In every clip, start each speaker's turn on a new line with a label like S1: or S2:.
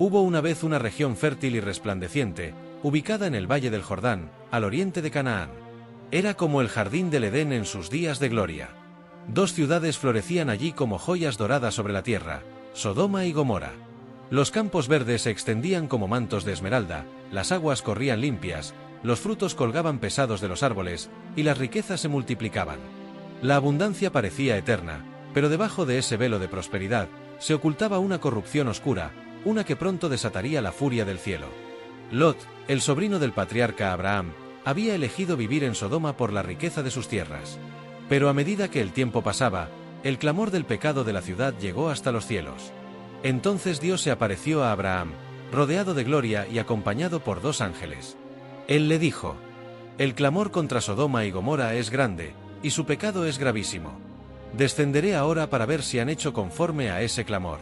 S1: Hubo una vez una región fértil y resplandeciente, ubicada en el valle del Jordán, al oriente de Canaán. Era como el jardín del Edén en sus días de gloria. 2 ciudades florecían allí como joyas doradas sobre la tierra, Sodoma y Gomorra. Los campos verdes se extendían como mantos de esmeralda, las aguas corrían limpias, los frutos colgaban pesados de los árboles, y las riquezas se multiplicaban. La abundancia parecía eterna, pero debajo de ese velo de prosperidad, se ocultaba una corrupción oscura, una que pronto desataría la furia del cielo. Lot, el sobrino del patriarca Abraham, había elegido vivir en Sodoma por la riqueza de sus tierras. Pero a medida que el tiempo pasaba, el clamor del pecado de la ciudad llegó hasta los cielos. Entonces Dios se apareció a Abraham, rodeado de gloria y acompañado por 2 ángeles. Él le dijo: «El clamor contra Sodoma y Gomorra es grande, y su pecado es gravísimo. Descenderé ahora para ver si han hecho conforme a ese clamor».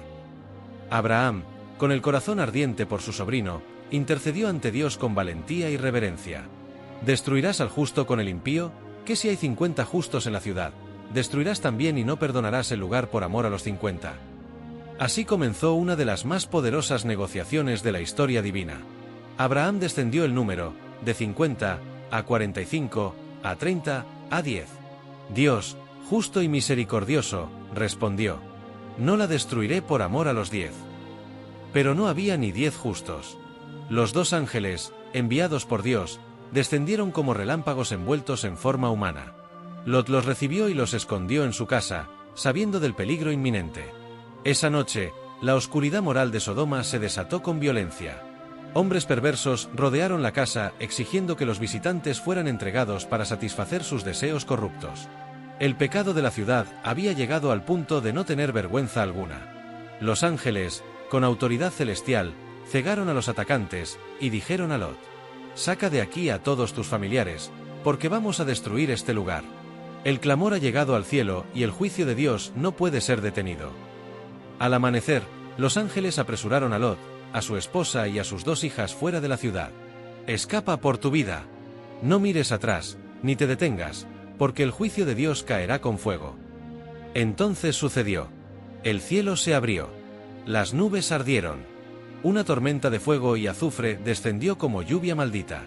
S1: Abraham, con el corazón ardiente por su sobrino, intercedió ante Dios con valentía y reverencia. ¿Destruirás al justo con el impío? ¿Qué si hay 50 justos en la ciudad? Destruirás también y no perdonarás el lugar por amor a los 50. Así comenzó una de las más poderosas negociaciones de la historia divina. Abraham descendió el número, de 50, a 45, a 30, a 10. Dios, justo y misericordioso, respondió: «No la destruiré por amor a los 10». Pero no había ni 10 justos. Los 2 ángeles, enviados por Dios, descendieron como relámpagos envueltos en forma humana. Lot los recibió y los escondió en su casa, sabiendo del peligro inminente. Esa noche, la oscuridad moral de Sodoma se desató con violencia. Hombres perversos rodearon la casa exigiendo que los visitantes fueran entregados para satisfacer sus deseos corruptos. El pecado de la ciudad había llegado al punto de no tener vergüenza alguna. Los ángeles, con autoridad celestial, cegaron a los atacantes, y dijeron a Lot: «Saca de aquí a todos tus familiares, porque vamos a destruir este lugar». El clamor ha llegado al cielo, y el juicio de Dios no puede ser detenido. Al amanecer, los ángeles apresuraron a Lot, a su esposa y a sus 2 hijas fuera de la ciudad. «Escapa por tu vida. No mires atrás, ni te detengas, porque el juicio de Dios caerá con fuego». Entonces sucedió. El cielo se abrió. Las nubes ardieron. Una tormenta de fuego y azufre descendió como lluvia maldita.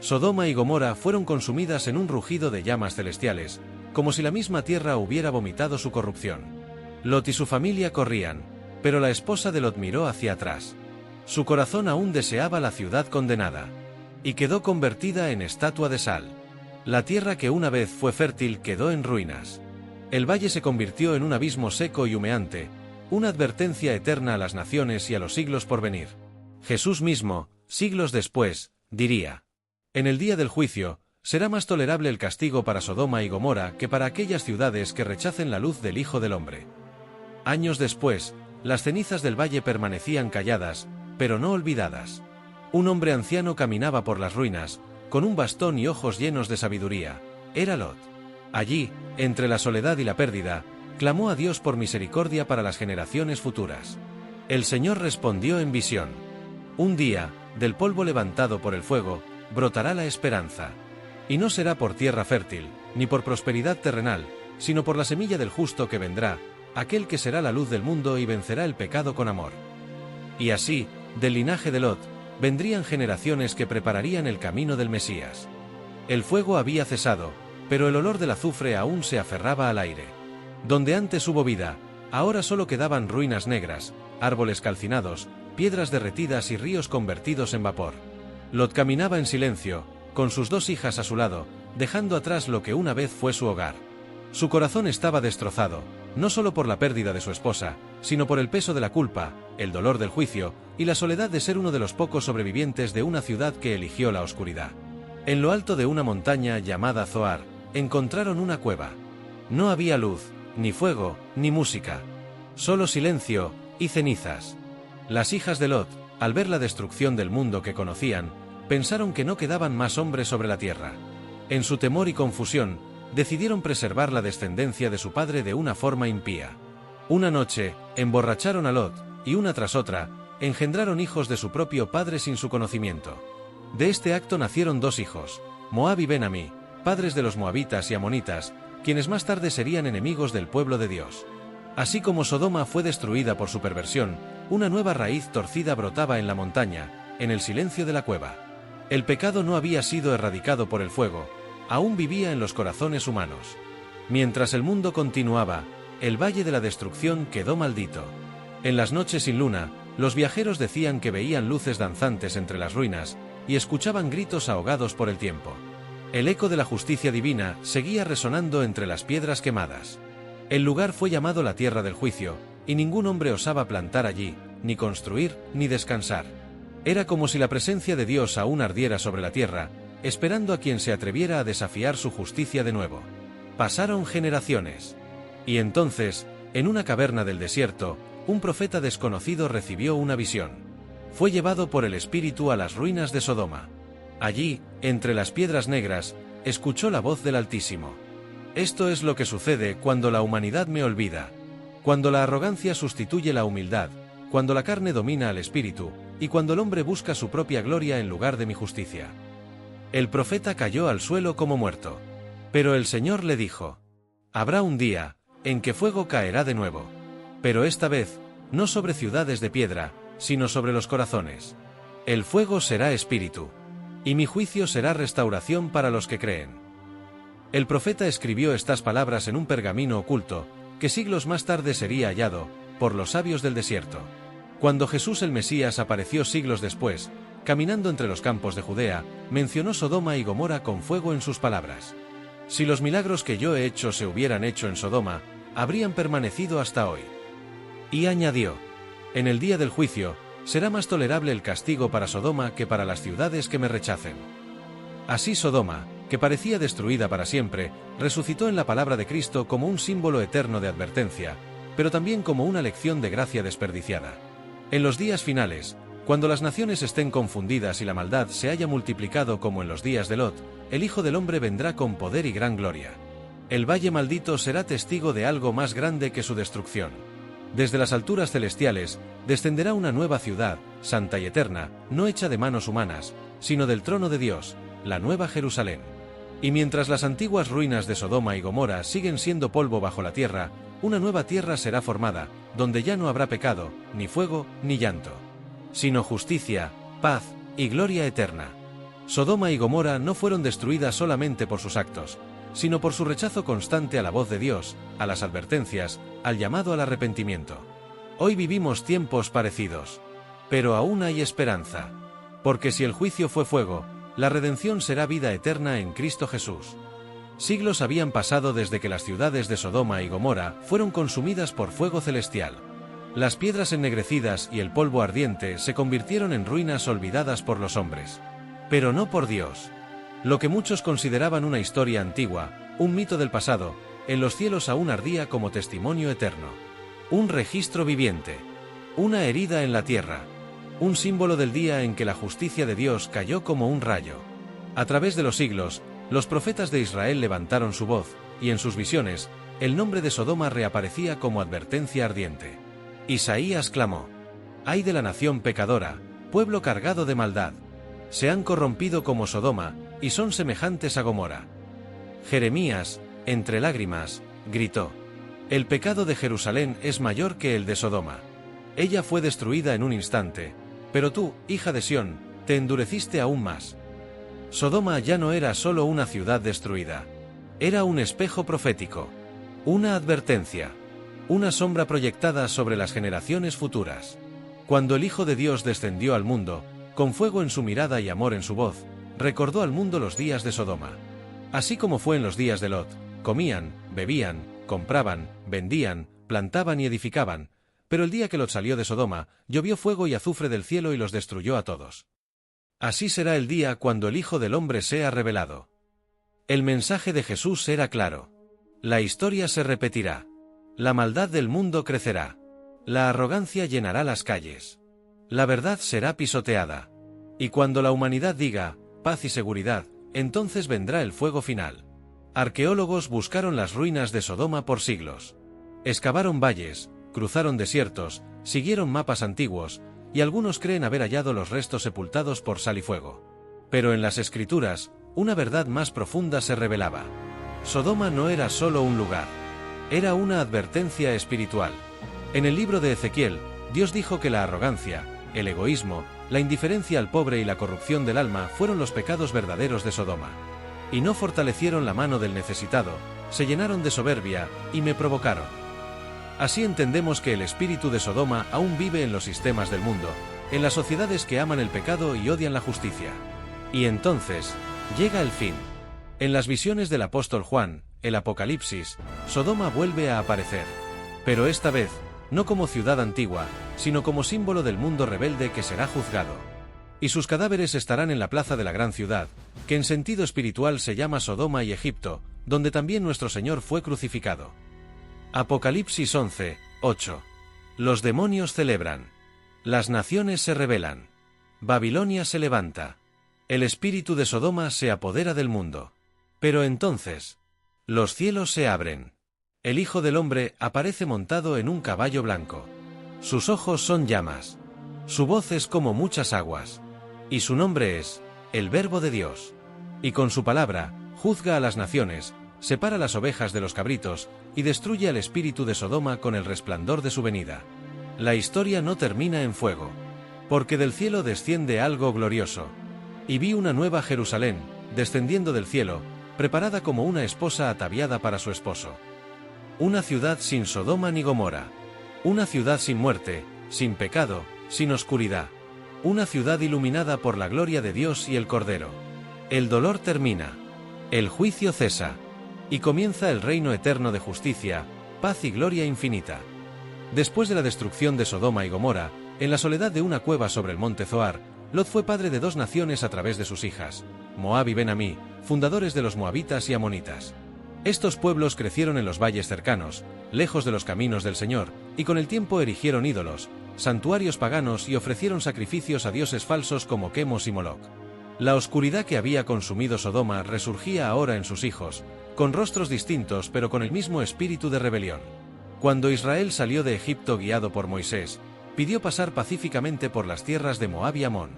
S1: Sodoma y Gomorra fueron consumidas en un rugido de llamas celestiales, como si la misma tierra hubiera vomitado su corrupción. Lot y su familia corrían, pero la esposa de Lot miró hacia atrás. Su corazón aún deseaba la ciudad condenada, y quedó convertida en estatua de sal. La tierra que una vez fue fértil quedó en ruinas. El valle se convirtió en un abismo seco y humeante, una advertencia eterna a las naciones y a los siglos por venir. Jesús mismo, siglos después, diría: «En el día del juicio, será más tolerable el castigo para Sodoma y Gomorra que para aquellas ciudades que rechacen la luz del Hijo del Hombre». Años después, las cenizas del valle permanecían calladas, pero no olvidadas. Un hombre anciano caminaba por las ruinas, con un bastón y ojos llenos de sabiduría. Era Lot. Allí, entre la soledad y la pérdida, clamó a Dios por misericordia para las generaciones futuras. El Señor respondió en visión: «Un día, del polvo levantado por el fuego, brotará la esperanza. Y no será por tierra fértil, ni por prosperidad terrenal, sino por la semilla del justo que vendrá, aquel que será la luz del mundo y vencerá el pecado con amor». Y así, del linaje de Lot, vendrían generaciones que prepararían el camino del Mesías. El fuego había cesado, pero el olor del azufre aún se aferraba al aire. Donde antes hubo vida, ahora solo quedaban ruinas negras, árboles calcinados, piedras derretidas y ríos convertidos en vapor. Lot caminaba en silencio, con sus 2 hijas a su lado, dejando atrás lo que una vez fue su hogar. Su corazón estaba destrozado, no solo por la pérdida de su esposa, sino por el peso de la culpa, el dolor del juicio, y la soledad de ser uno de los pocos sobrevivientes de una ciudad que eligió la oscuridad. En lo alto de una montaña llamada Zoar, encontraron una cueva. No había luz, ni fuego, ni música. Solo silencio y cenizas. Las hijas de Lot, al ver la destrucción del mundo que conocían, pensaron que no quedaban más hombres sobre la tierra. En su temor y confusión, decidieron preservar la descendencia de su padre de una forma impía. Una noche, emborracharon a Lot, y una tras otra, engendraron hijos de su propio padre sin su conocimiento. De este acto nacieron 2 hijos, Moab y Ben-Amí, padres de los moabitas y amonitas, quienes más tarde serían enemigos del pueblo de Dios. Así como Sodoma fue destruida por su perversión, Una nueva raíz torcida brotaba en la montaña, en el silencio de la cueva. El pecado no había sido erradicado por el fuego, aún vivía en los corazones humanos. Mientras el mundo continuaba, el valle de la destrucción quedó maldito. En las noches sin luna, los viajeros decían que veían luces danzantes entre las ruinas, y escuchaban gritos ahogados por el tiempo. El eco de la justicia divina seguía resonando entre las piedras quemadas. El lugar fue llamado la tierra del juicio, y ningún hombre osaba plantar allí, ni construir, ni descansar. Era como si la presencia de Dios aún ardiera sobre la tierra, esperando a quien se atreviera a desafiar su justicia de nuevo. Pasaron generaciones. Y entonces, en una caverna del desierto, un profeta desconocido recibió una visión. Fue llevado por el Espíritu a las ruinas de Sodoma. Allí, entre las piedras negras, escuchó la voz del Altísimo. Esto es lo que sucede cuando la humanidad me olvida. Cuando la arrogancia sustituye la humildad, cuando la carne domina al espíritu, y cuando el hombre busca su propia gloria en lugar de mi justicia. El profeta cayó al suelo como muerto. Pero el Señor le dijo: habrá un día, en que fuego caerá de nuevo. Pero esta vez, no sobre ciudades de piedra, sino sobre los corazones. El fuego será espíritu. Y mi juicio será restauración para los que creen. El profeta escribió estas palabras en un pergamino oculto, que siglos más tarde sería hallado por los sabios del desierto. Cuando Jesús el Mesías apareció siglos después, caminando entre los campos de Judea, mencionó Sodoma y Gomorra con fuego en sus palabras. Si los milagros que yo he hecho se hubieran hecho en Sodoma, habrían permanecido hasta hoy. Y añadió: en el día del juicio, será más tolerable el castigo para Sodoma que para las ciudades que me rechacen. Así Sodoma, que parecía destruida para siempre, resucitó en la palabra de Cristo como un símbolo eterno de advertencia, pero también como una lección de gracia desperdiciada. En los días finales, cuando las naciones estén confundidas y la maldad se haya multiplicado como en los días de Lot, el Hijo del Hombre vendrá con poder y gran gloria. El valle maldito será testigo de algo más grande que su destrucción. Desde las alturas celestiales, descenderá una nueva ciudad, santa y eterna, no hecha de manos humanas, sino del trono de Dios, la nueva Jerusalén. Y mientras las antiguas ruinas de Sodoma y Gomorra siguen siendo polvo bajo la tierra, una nueva tierra será formada, donde ya no habrá pecado, ni fuego, ni llanto, sino justicia, paz y gloria eterna. Sodoma y Gomorra no fueron destruidas solamente por sus actos, sino por su rechazo constante a la voz de Dios, a las advertencias, al llamado al arrepentimiento. Hoy vivimos tiempos parecidos. Pero aún hay esperanza. Porque si el juicio fue fuego, la redención será vida eterna en Cristo Jesús. Siglos habían pasado desde que las ciudades de Sodoma y Gomorra fueron consumidas por fuego celestial. Las piedras ennegrecidas y el polvo ardiente se convirtieron en ruinas olvidadas por los hombres. Pero no por Dios. Lo que muchos consideraban una historia antigua, un mito del pasado, en los cielos aún ardía como testimonio eterno. Un registro viviente. Una herida en la tierra. Un símbolo del día en que la justicia de Dios cayó como un rayo. A través de los siglos, los profetas de Israel levantaron su voz, y en sus visiones, el nombre de Sodoma reaparecía como advertencia ardiente. Isaías clamó: ¡ay de la nación pecadora, pueblo cargado de maldad! Se han corrompido como Sodoma, y son semejantes a Gomorra. Jeremías, entre lágrimas, gritó: el pecado de Jerusalén es mayor que el de Sodoma. Ella fue destruida en un instante, pero tú, hija de Sión, te endureciste aún más. Sodoma ya no era solo una ciudad destruida. Era un espejo profético. Una advertencia. Una sombra proyectada sobre las generaciones futuras. Cuando el Hijo de Dios descendió al mundo, con fuego en su mirada y amor en su voz, recordó al mundo los días de Sodoma. Así como fue en los días de Lot, comían, bebían, compraban, vendían, plantaban y edificaban, pero el día que Lot salió de Sodoma, llovió fuego y azufre del cielo y los destruyó a todos. Así será el día cuando el Hijo del Hombre sea revelado. El mensaje de Jesús era claro. La historia se repetirá. La maldad del mundo crecerá. La arrogancia llenará las calles. La verdad será pisoteada. Y cuando la humanidad diga, paz y seguridad, entonces vendrá el fuego final. Arqueólogos buscaron las ruinas de Sodoma por siglos. Excavaron valles, cruzaron desiertos, siguieron mapas antiguos, y algunos creen haber hallado los restos sepultados por sal y fuego. Pero en las Escrituras, una verdad más profunda se revelaba. Sodoma no era solo un lugar. Era una advertencia espiritual. En el libro de Ezequiel, Dios dijo que la arrogancia, el egoísmo, la indiferencia al pobre y la corrupción del alma fueron los pecados verdaderos de Sodoma. Y no fortalecieron la mano del necesitado, se llenaron de soberbia, y me provocaron. Así entendemos que el espíritu de Sodoma aún vive en los sistemas del mundo, en las sociedades que aman el pecado y odian la justicia. Y entonces, llega el fin. En las visiones del apóstol Juan, el Apocalipsis, Sodoma vuelve a aparecer. Pero esta vez, no como ciudad antigua, sino como símbolo del mundo rebelde que será juzgado. Y sus cadáveres estarán en la plaza de la gran ciudad, que en sentido espiritual se llama Sodoma y Egipto, donde también nuestro Señor fue crucificado. Apocalipsis 11, 8. Los demonios celebran. Las naciones se rebelan. Babilonia se levanta. El espíritu de Sodoma se apodera del mundo. Pero entonces, los cielos se abren. El Hijo del Hombre aparece montado en un caballo blanco. Sus ojos son llamas. Su voz es como muchas aguas. Y su nombre es, el Verbo de Dios. Y con su palabra, juzga a las naciones, separa las ovejas de los cabritos, y destruye al espíritu de Sodoma con el resplandor de su venida. La historia no termina en fuego. Porque del cielo desciende algo glorioso. Y vi una nueva Jerusalén, descendiendo del cielo, preparada como una esposa ataviada para su esposo. Una ciudad sin Sodoma ni Gomorra. Una ciudad sin muerte, sin pecado, sin oscuridad. Una ciudad iluminada por la gloria de Dios y el Cordero. El dolor termina. El juicio cesa. Y comienza el reino eterno de justicia, paz y gloria infinita. Después de la destrucción de Sodoma y Gomorra, en la soledad de una cueva sobre el monte Zoar, Lot fue padre de dos naciones a través de sus hijas, Moab y Ben-Amí, fundadores de los moabitas y amonitas. Estos pueblos crecieron en los valles cercanos, lejos de los caminos del Señor, y con el tiempo erigieron ídolos, santuarios paganos y ofrecieron sacrificios a dioses falsos como Quemos y Moloc. La oscuridad que había consumido Sodoma resurgía ahora en sus hijos, con rostros distintos pero con el mismo espíritu de rebelión. Cuando Israel salió de Egipto guiado por Moisés, pidió pasar pacíficamente por las tierras de Moab y Amón.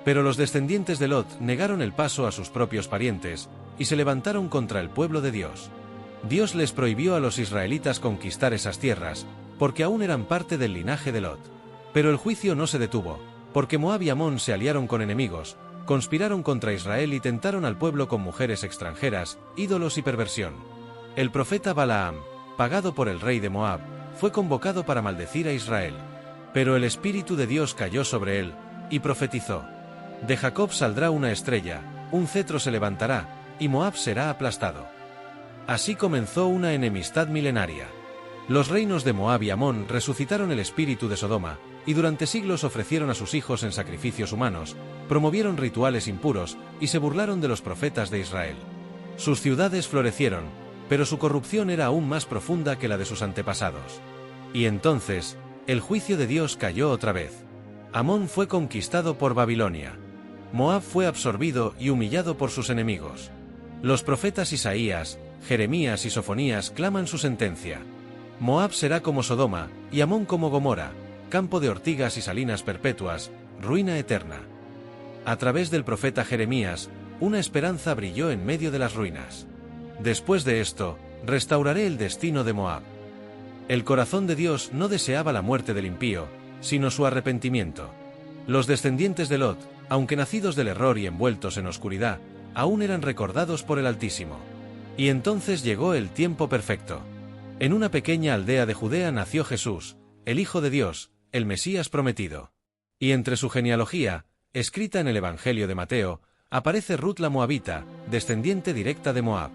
S1: Pero los descendientes de Lot negaron el paso a sus propios parientes, y se levantaron contra el pueblo de Dios. Dios les prohibió a los israelitas conquistar esas tierras, porque aún eran parte del linaje de Lot. Pero el juicio no se detuvo, porque Moab y Amón se aliaron con enemigos, conspiraron contra Israel y tentaron al pueblo con mujeres extranjeras, ídolos y perversión. El profeta Balaam, pagado por el rey de Moab, fue convocado para maldecir a Israel. Pero el Espíritu de Dios cayó sobre él, y profetizó: de Jacob saldrá una estrella, un cetro se levantará, y Moab será aplastado. Así comenzó una enemistad milenaria. Los reinos de Moab y Amón resucitaron el espíritu de Sodoma, y durante siglos ofrecieron a sus hijos en sacrificios humanos, promovieron rituales impuros, y se burlaron de los profetas de Israel. Sus ciudades florecieron, pero su corrupción era aún más profunda que la de sus antepasados. Y entonces, el juicio de Dios cayó otra vez. Amón fue conquistado por Babilonia. Moab fue absorbido y humillado por sus enemigos. Los profetas Isaías, Jeremías y Sofonías claman su sentencia. Moab será como Sodoma, y Amón como Gomorra, campo de ortigas y salinas perpetuas, ruina eterna. A través del profeta Jeremías, una esperanza brilló en medio de las ruinas. Después de esto, restauraré el destino de Moab. El corazón de Dios no deseaba la muerte del impío, sino su arrepentimiento. Los descendientes de Lot, aunque nacidos del error y envueltos en oscuridad, aún eran recordados por el Altísimo. Y entonces llegó el tiempo perfecto. En una pequeña aldea de Judea nació Jesús, el Hijo de Dios, el Mesías prometido. Y entre su genealogía, escrita en el Evangelio de Mateo, aparece Ruth la Moabita, descendiente directa de Moab.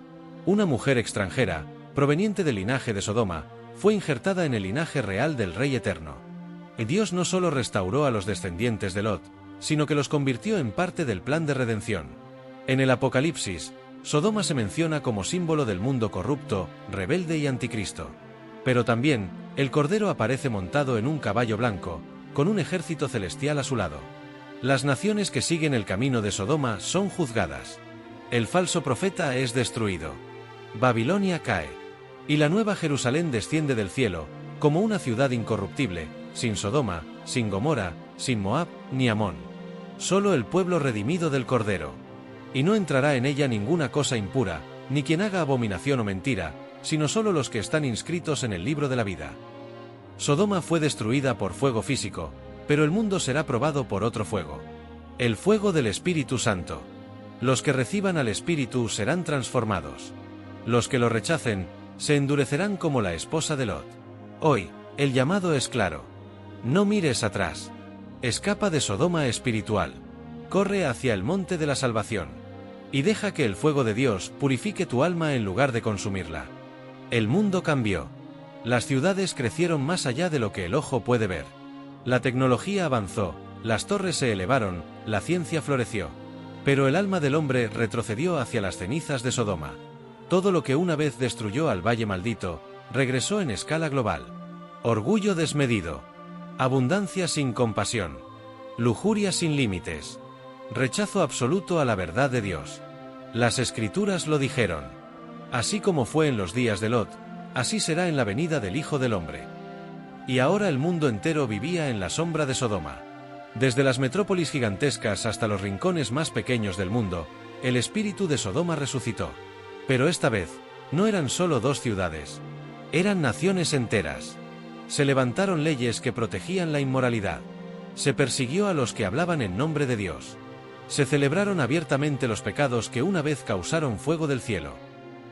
S1: Una mujer extranjera, proveniente del linaje de Sodoma, fue injertada en el linaje real del Rey Eterno. Y Dios no solo restauró a los descendientes de Lot, sino que los convirtió en parte del plan de redención. En el Apocalipsis, Sodoma se menciona como símbolo del mundo corrupto, rebelde y anticristo. Pero también, el Cordero aparece montado en un caballo blanco, con un ejército celestial a su lado. Las naciones que siguen el camino de Sodoma son juzgadas. El falso profeta es destruido. Babilonia cae. Y la nueva Jerusalén desciende del cielo, como una ciudad incorruptible, sin Sodoma, sin Gomorra, sin Moab, ni Amón. Solo el pueblo redimido del Cordero. Y no entrará en ella ninguna cosa impura, ni quien haga abominación o mentira, sino solo los que están inscritos en el libro de la vida. Sodoma fue destruida por fuego físico, pero el mundo será probado por otro fuego. El fuego del Espíritu Santo. Los que reciban al Espíritu serán transformados. Los que lo rechacen, se endurecerán como la esposa de Lot. Hoy, el llamado es claro. No mires atrás. Escapa de Sodoma espiritual. Corre hacia el monte de la salvación. Y deja que el fuego de Dios purifique tu alma en lugar de consumirla. El mundo cambió. Las ciudades crecieron más allá de lo que el ojo puede ver. La tecnología avanzó, las torres se elevaron, la ciencia floreció. Pero el alma del hombre retrocedió hacia las cenizas de Sodoma. Todo lo que una vez destruyó al Valle Maldito, regresó en escala global. Orgullo desmedido. Abundancia sin compasión. Lujuria sin límites. Rechazo absoluto a la verdad de Dios. Las Escrituras lo dijeron. Así como fue en los días de Lot, así será en la venida del Hijo del Hombre. Y ahora el mundo entero vivía en la sombra de Sodoma. Desde las metrópolis gigantescas hasta los rincones más pequeños del mundo, el espíritu de Sodoma resucitó. Pero esta vez, no eran solo 2 ciudades. Eran naciones enteras. Se levantaron leyes que protegían la inmoralidad. Se persiguió a los que hablaban en nombre de Dios. Se celebraron abiertamente los pecados que una vez causaron fuego del cielo.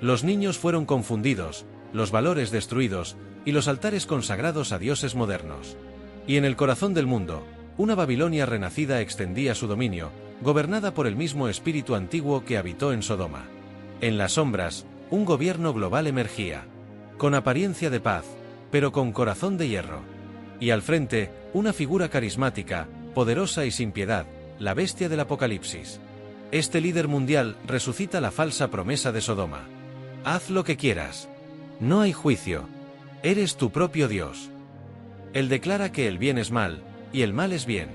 S1: Los niños fueron confundidos, los valores destruidos, y los altares consagrados a dioses modernos. Y en el corazón del mundo, una Babilonia renacida extendía su dominio, gobernada por el mismo espíritu antiguo que habitó en Sodoma. En las sombras, un gobierno global emergía. Con apariencia de paz, pero con corazón de hierro. Y al frente, una figura carismática, poderosa y sin piedad, la bestia del Apocalipsis. Este líder mundial resucita la falsa promesa de Sodoma. Haz lo que quieras. No hay juicio. Eres tu propio Dios. Él declara que el bien es mal, y el mal es bien.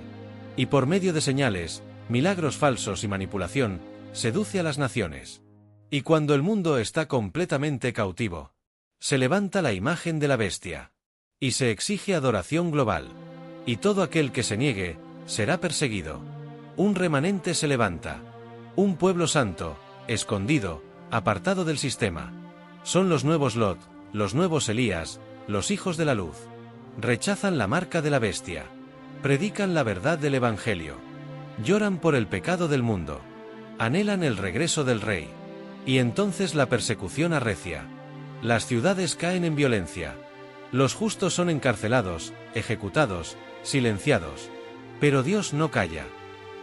S1: Y por medio de señales, milagros falsos y manipulación, seduce a las naciones. Y cuando el mundo está completamente cautivo, se levanta la imagen de la bestia. Y se exige adoración global. Y todo aquel que se niegue, será perseguido. Un remanente se levanta. Un pueblo santo, escondido, apartado del sistema. Son los nuevos Lot, los nuevos Elías, los hijos de la luz. Rechazan la marca de la bestia. Predican la verdad del Evangelio. Lloran por el pecado del mundo. Anhelan el regreso del Rey. Y entonces la persecución arrecia. Las ciudades caen en violencia. Los justos son encarcelados, ejecutados, silenciados. Pero Dios no calla.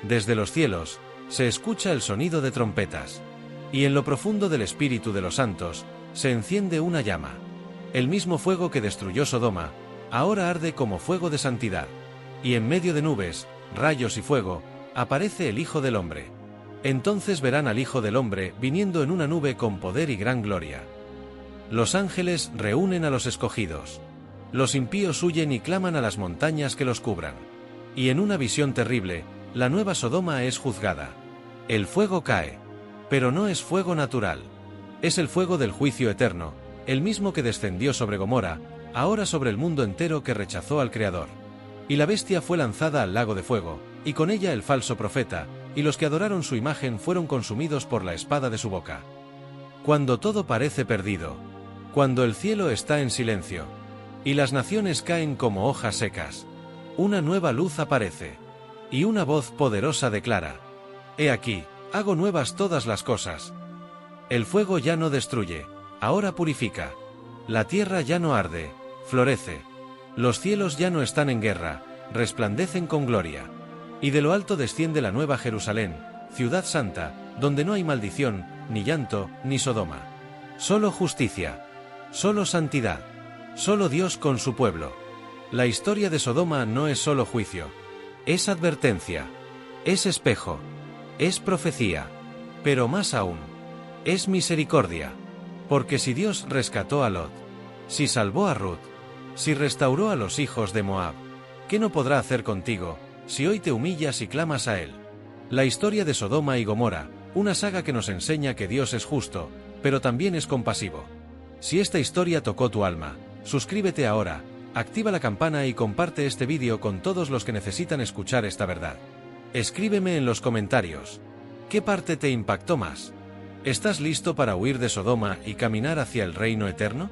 S1: Desde los cielos, se escucha el sonido de trompetas. Y en lo profundo del espíritu de los santos, se enciende una llama. El mismo fuego que destruyó Sodoma, ahora arde como fuego de santidad. Y en medio de nubes, rayos y fuego, aparece el Hijo del Hombre. Entonces verán al Hijo del Hombre viniendo en una nube con poder y gran gloria. Los ángeles reúnen a los escogidos. Los impíos huyen y claman a las montañas que los cubran. Y en una visión terrible, la nueva Sodoma es juzgada. El fuego cae. Pero no es fuego natural. Es el fuego del juicio eterno, el mismo que descendió sobre Gomorra, ahora sobre el mundo entero que rechazó al Creador. Y la bestia fue lanzada al lago de fuego, y con ella el falso profeta, y los que adoraron su imagen fueron consumidos por la espada de su boca. Cuando todo parece perdido, cuando el cielo está en silencio, y las naciones caen como hojas secas, una nueva luz aparece, y una voz poderosa declara: He aquí, hago nuevas todas las cosas. El fuego ya no destruye, ahora purifica. La tierra ya no arde, florece. Los cielos ya no están en guerra, resplandecen con gloria. Y de lo alto desciende la nueva Jerusalén, ciudad santa, donde no hay maldición, ni llanto, ni Sodoma. Solo justicia. Solo santidad. Solo Dios con su pueblo. La historia de Sodoma no es solo juicio. Es advertencia. Es espejo. Es profecía. Pero más aún, es misericordia. Porque si Dios rescató a Lot, si salvó a Ruth, si restauró a los hijos de Moab, ¿qué no podrá hacer contigo, si hoy te humillas y clamas a Él? La historia de Sodoma y Gomorra, una saga que nos enseña que Dios es justo, pero también es compasivo. Si esta historia tocó tu alma, suscríbete ahora, activa la campana y comparte este vídeo con todos los que necesitan escuchar esta verdad. Escríbeme en los comentarios. ¿Qué parte te impactó más? ¿Estás listo para huir de Sodoma y caminar hacia el reino eterno?